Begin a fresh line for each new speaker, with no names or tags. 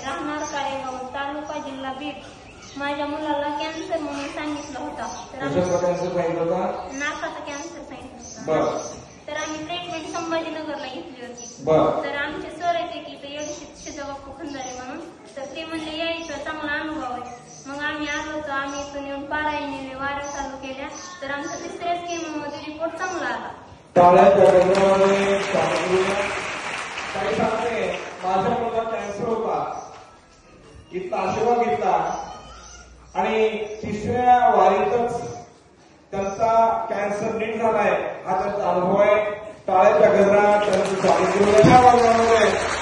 राहणार काळेगाव, तालुका जिल्हा बीड. माझ्या मुलाला कॅन्सर म्हणून सांगितलं होता. नाकाचा कॅन्सर सांगितलं होता. तर आम्ही ट्रीटमेंट संभाजीनगरला घेतली होती. तर आमचे सर येते की ते शिजबापू खंदारे म्हणून, तर ते म्हणले यायचं, चांगला अनुभव आहे. मग आम्ही आलो होतो. आम्ही इथून येऊन पारायणीने वाऱ्या चालू केल्या. तर आमचा तिसऱ्याच केमोमध्ये रिपोर्ट चांगला आला.
काही सांगते, माझ्या मुलाला कॅन्सर होता, इथला आशीर्वाद घेतला आणि तिसऱ्या वारीतच त्यांचा कॅन्सर नीट झालाय. हा त्यांचा अनुभव आहे. टाळ्याच्या गजरात त्यांचं स्वागत करूया.